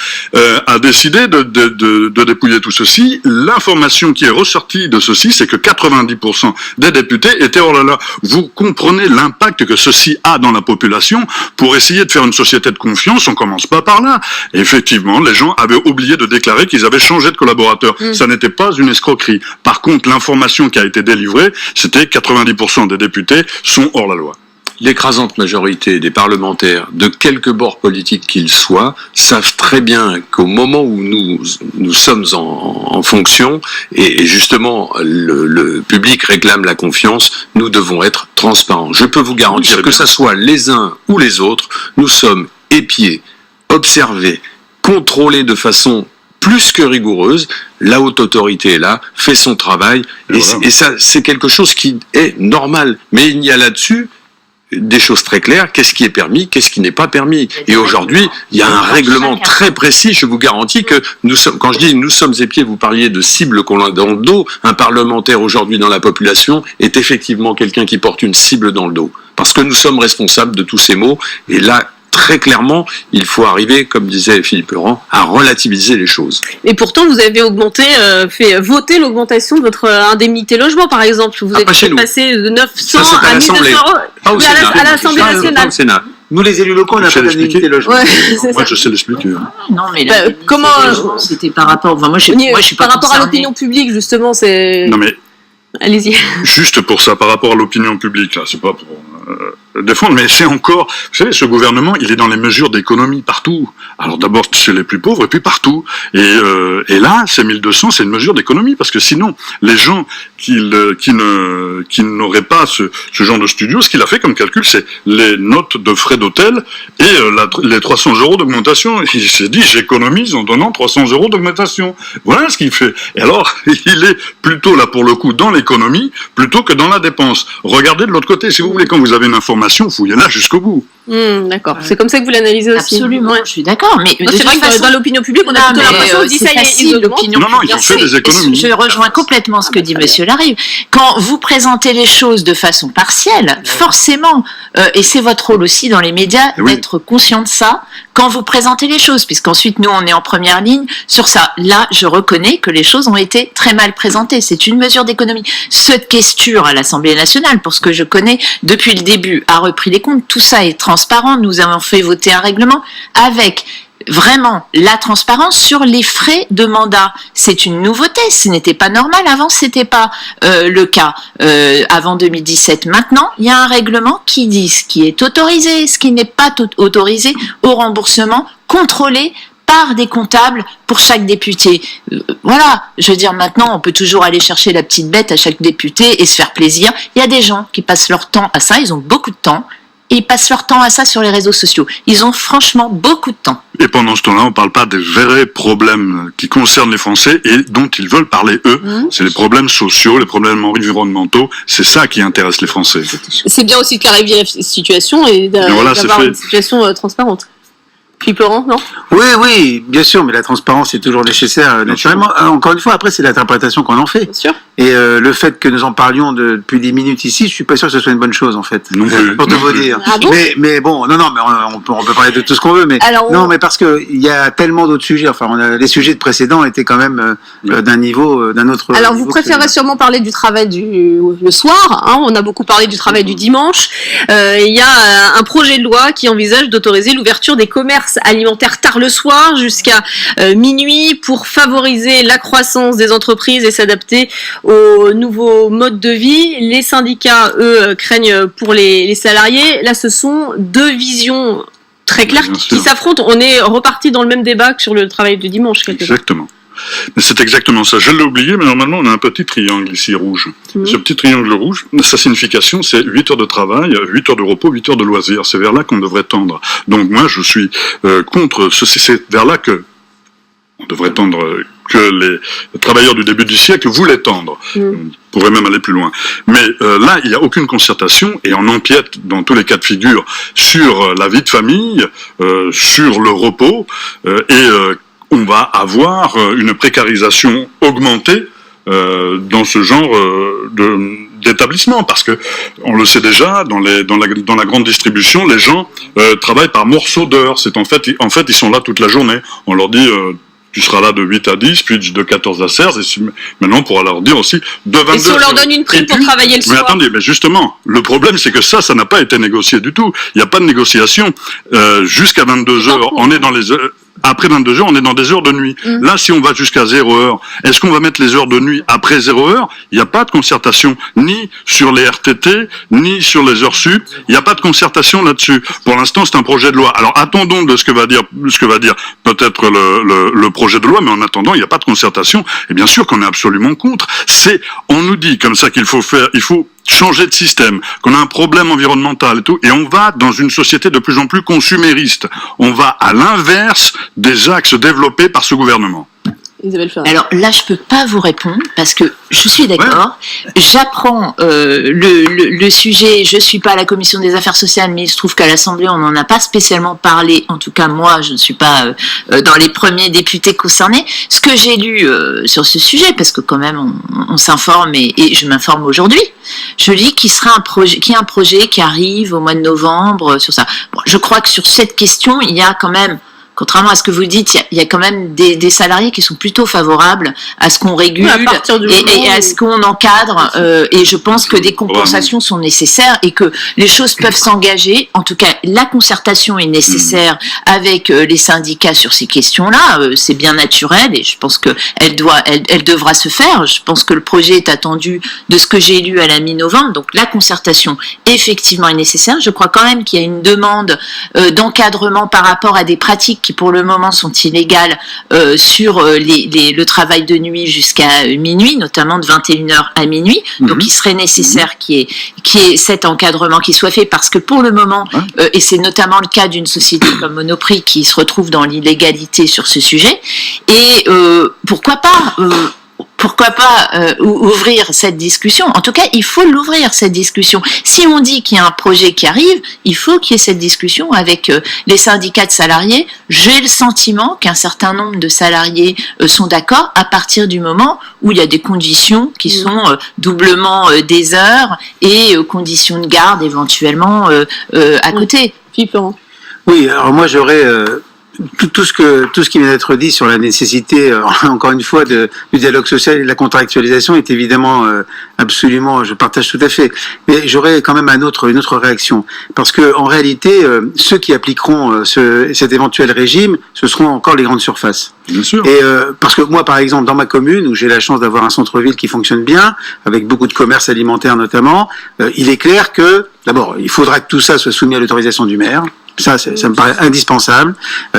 a décidé de dépouiller tout ceci. L'information qui est ressortie de ceci, c'est que 90% des députés étaient hors la loi. Vous comprenez l'impact que ceci a dans la population. Pour essayer de faire une société de confiance, on commence pas par là. Et effectivement, les gens avaient oublié de déclarer qu'ils avaient changé de collaborateur. Ça n'était pas une escroquerie. Par contre, l'information qui a été délivrée, c'était 90% des députés sont hors la loi. L'écrasante majorité des parlementaires, de quelque bord politique qu'ils soient, savent très bien qu'au moment où nous sommes en fonction, et justement le public réclame la confiance, nous devons être transparents. Je peux vous garantir que ça soit les uns ou les autres, nous sommes épiés, observés, contrôlés de façon plus que rigoureuse. La haute autorité est là, fait son travail, et ça, c'est quelque chose qui est normal. Mais il y a là-dessus des choses très claires, qu'est-ce qui est permis, qu'est-ce qui n'est pas permis. Et aujourd'hui, il y a un règlement très précis, je vous garantis que nous sommes, quand je dis nous sommes épiés, vous parliez de cible qu'on a dans le dos, un parlementaire aujourd'hui dans la population est effectivement quelqu'un qui porte une cible dans le dos. Parce que nous sommes responsables de tous ces maux, et là, très clairement, il faut arriver, comme disait Philippe Laurent, à relativiser les choses. Et pourtant, vous avez fait voter l'augmentation de votre indemnité logement, par exemple. Vous êtes passé de 900 à 1 200 euros à l'Assemblée nationale. Au Sénat. Nous, les élus locaux, on n'a pas d'indemnité logement. Ouais, moi, je sais l'expliquer. Non, mais comment c'était par rapport. Enfin, moi, je suis pas par rapport à l'opinion publique, justement, c'est. Non, mais. Allez-y. Juste pour ça, par rapport à l'opinion publique, là, c'est pas pour défendre, mais c'est encore, vous savez, ce gouvernement, il est dans les mesures d'économie partout. Alors d'abord chez les plus pauvres et puis partout. Et là, ces 1200, c'est une mesure d'économie parce que sinon, les gens qui n'auraient pas ce genre de studio, ce qu'il a fait comme calcul, c'est les notes de frais d'hôtel et les 300 € d'augmentation. Il s'est dit, j'économise en donnant 300 € d'augmentation. Voilà ce qu'il fait. Et alors, il est plutôt là pour le coup dans l'économie plutôt que dans la dépense. Regardez de l'autre côté, si vous voulez, quand vous avez une information, fouillez-la jusqu'au bout. D'accord. C'est comme ça que vous l'analysez aussi. Absolument, je suis d'accord. Mais c'est vrai que dans l'opinion publique, on a plutôt l'impression qu'on dit ça, ils augmentent. Non, ils ont fait des économies. Je rejoins complètement ce que dit Monsieur Larive. Quand vous présentez les choses de façon partielle, forcément, et c'est votre rôle aussi dans les médias, d'être conscient de ça, quand vous présentez les choses, puisqu'ensuite nous, on est en première ligne sur ça. Là, je reconnais que les choses ont été très mal présentées. C'est une mesure d'économie. Cette question à l'Assemblée nationale, pour ce que je connais, depuis le début, a repris les comptes. Tout ça est transparent. Nous avons fait voter un règlement avec vraiment la transparence sur les frais de mandat. C'est une nouveauté, ce n'était pas normal. Avant, c'était pas le cas. Avant 2017. Maintenant, il y a un règlement qui dit ce qui est autorisé, ce qui n'est pas autorisé au remboursement contrôlé par des comptables pour chaque député. Voilà, je veux dire, maintenant, on peut toujours aller chercher la petite bête à chaque député et se faire plaisir. Il y a des gens qui passent leur temps à ça, ils ont beaucoup de temps, et ils passent leur temps à ça sur les réseaux sociaux. Ils ont franchement beaucoup de temps. Et pendant ce temps-là, on ne parle pas des vrais problèmes qui concernent les Français et dont ils veulent parler eux. C'est les problèmes sociaux, les problèmes environnementaux. C'est ça qui intéresse les Français. C'est bien aussi de clarifier la situation et d'avoir une situation transparente. Puis Laurent, non? Oui, bien sûr, mais la transparence est toujours nécessaire, naturellement. Encore une fois, après, c'est l'interprétation qu'on en fait. Bien sûr. Et le fait que nous en parlions depuis 10 minutes ici, je suis pas sûr que ce soit une bonne chose, en fait. Non plus. Pour te vous dire. Ah bon? Mais bon, non, mais on peut parler de tout ce qu'on veut, mais Alors, non, mais parce que il y a tellement d'autres sujets. Enfin, les sujets de précédents étaient quand même d'un niveau, d'un autre. Alors, vous préférez sûrement parler du travail le soir. Hein, on a beaucoup parlé du travail du dimanche. Il y a un projet de loi qui envisage d'autoriser l'ouverture des commerces alimentaires tard le soir jusqu'à minuit pour favoriser la croissance des entreprises et s'adapter aux nouveaux modes de vie. Les syndicats, eux, craignent pour les salariés. Là, ce sont deux visions très claires qui s'affrontent. On est reparti dans le même débat que sur le travail du dimanche, quelque part. Exactement. Mais c'est exactement ça. Je l'ai oublié, mais normalement, on a un petit triangle ici, rouge. Ce petit triangle rouge, sa signification, c'est 8 heures de travail, 8 heures de repos, 8 heures de loisirs. C'est vers là qu'on devrait tendre. Donc moi, je suis contre ceci. C'est vers là que on devrait tendre, que les travailleurs du début du siècle voulaient tendre. On pourrait même aller plus loin. Mais là, il n'y a aucune concertation et on empiète dans tous les cas de figure sur la vie de famille, sur le repos on va avoir une précarisation augmentée dans ce genre d'établissement, parce que on le sait déjà, dans la grande distribution, les gens travaillent par morceaux d'heures. C'est en fait ils sont là toute la journée. On leur dit tu seras là de 8 à 10, puis de 14 à 16, et maintenant on pourra leur dire aussi de 22 à 16. Et si on leur donne une prime pour travailler le soir? Mais attendez, mais justement, le problème c'est que ça n'a pas été négocié du tout. Il n'y a pas de négociation. Jusqu'à 22 heures, on est dans les heures. Après 22 heures, on est dans des heures de nuit. Là, si on va jusqu'à 0 heure, est-ce qu'on va mettre les heures de nuit après 0 heure? Il n'y a pas de concertation, ni sur les RTT, ni sur les heures sup. Il n'y a pas de concertation là-dessus. Pour l'instant, c'est un projet de loi. Alors, attendons de ce que va dire peut-être le projet de loi, mais en attendant, il n'y a pas de concertation. Et bien sûr qu'on est absolument contre. On nous dit comme ça qu'il faut changer de système, qu'on a un problème environnemental et tout, et on va dans une société de plus en plus consumériste. On va à l'inverse des axes développés par ce gouvernement. Alors là, je peux pas vous répondre parce que je suis d'accord. Ouais. J'apprends le sujet. Je suis pas à la commission des affaires sociales, mais il se trouve qu'à l'Assemblée, on n'en a pas spécialement parlé. En tout cas, moi, je ne suis pas dans les premiers députés concernés. Ce que j'ai lu sur ce sujet, parce que quand même, on s'informe et je m'informe aujourd'hui. Je lis qu'il y a un projet qui arrive au mois de novembre sur ça. Bon, je crois que sur cette question, il y a quand même, contrairement à ce que vous dites, il y a quand même des salariés qui sont plutôt favorables à ce qu'on régule et à ce qu'on encadre. Et je pense que des compensations sont nécessaires et que les choses peuvent s'engager. En tout cas, la concertation est nécessaire avec les syndicats sur ces questions-là. C'est bien naturel et je pense que elle devra se faire. Je pense que le projet est attendu de ce que j'ai lu à la mi-novembre. Donc la concertation effectivement est nécessaire. Je crois quand même qu'il y a une demande d'encadrement par rapport à des pratiques qui pour le moment sont illégales sur le travail de nuit jusqu'à minuit, notamment de 21h à minuit. Donc il serait nécessaire qu'il y ait cet encadrement qui soit fait parce que pour le moment, et c'est notamment le cas d'une société comme Monoprix qui se retrouve dans l'illégalité sur ce sujet, et pourquoi pas ouvrir cette discussion? En tout cas, il faut l'ouvrir, cette discussion. Si on dit qu'il y a un projet qui arrive, il faut qu'il y ait cette discussion avec les syndicats de salariés. J'ai le sentiment qu'un certain nombre de salariés sont d'accord à partir du moment où il y a des conditions qui sont doublement des heures et conditions de garde éventuellement à côté. Oui, alors moi j'aurais... Tout ce qui vient d'être dit sur la nécessité, encore une fois, du dialogue social et de la contractualisation est évidemment absolument, je partage tout à fait. Mais j'aurais quand même une autre réaction, parce que en réalité, ceux qui appliqueront cet éventuel régime, ce seront encore les grandes surfaces. Bien sûr. Et parce que moi, par exemple, dans ma commune où j'ai la chance d'avoir un centre-ville qui fonctionne bien, avec beaucoup de commerces alimentaires notamment, il est clair que d'abord, il faudra que tout ça soit soumis à l'autorisation du maire. Ça me paraît indispensable,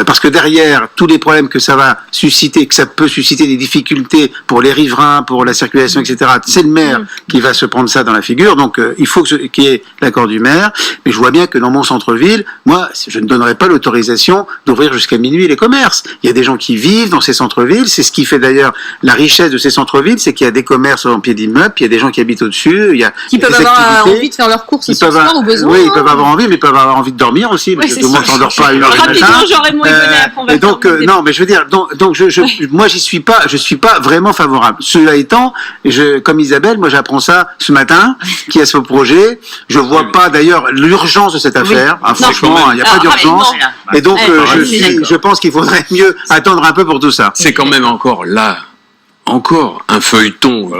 parce que derrière tous les problèmes que ça va susciter, que ça peut susciter des difficultés pour les riverains, pour la circulation, etc. C'est le maire qui va se prendre ça dans la figure. Donc il faut qu'il y ait l'accord du maire. Mais je vois bien que dans mon centre-ville, moi, je ne donnerai pas l'autorisation d'ouvrir jusqu'à minuit les commerces. Il y a des gens qui vivent dans ces centres-villes. C'est ce qui fait d'ailleurs la richesse de ces centres-villes, c'est qu'il y a des commerces en pied d'immeuble, puis il y a des gens qui habitent au-dessus. Il y a qui peuvent avoir envie de faire leurs courses ce soir au besoin. Oui, ils peuvent avoir envie, mais ils peuvent avoir envie de dormir aussi. Parce que tout le monde ne s'endort pas à 1h du matin. Rapidement, j'aurais moins après. Et donc, non, mais je veux dire, moi, je suis pas vraiment favorable. Cela étant, comme Isabelle, moi, j'apprends ça ce matin, qui a ce projet. Je vois pas d'ailleurs l'urgence de cette affaire. Ah, franchement, il n'y a pas d'urgence. Et donc, je pense qu'il faudrait mieux attendre un peu pour tout ça. C'est quand même encore un feuilleton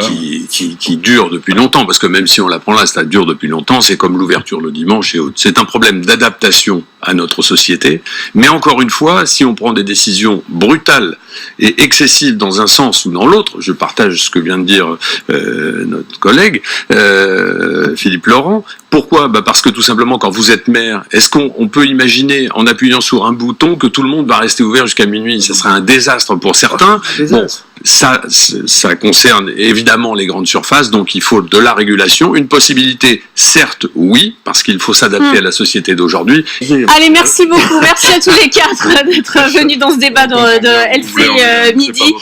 qui dure depuis longtemps, parce que même si on l'apprend là, ça dure depuis longtemps, c'est comme l'ouverture le dimanche et autres. C'est un problème d'adaptation à notre société, mais encore une fois, si on prend des décisions brutales et excessives dans un sens ou dans l'autre, je partage ce que vient de dire notre collègue Philippe Laurent. Pourquoi ? Parce que tout simplement, quand vous êtes maire, est-ce qu'on peut imaginer, en appuyant sur un bouton, que tout le monde va rester ouvert jusqu'à minuit ? Ça serait un désastre pour certains. Bon, ça concerne évidemment les grandes surfaces, donc il faut de la régulation. Une possibilité, certes, oui, parce qu'il faut s'adapter à la société d'aujourd'hui. Allez, merci beaucoup. Merci à tous les quatre d'être venus dans ce débat de LC Midi.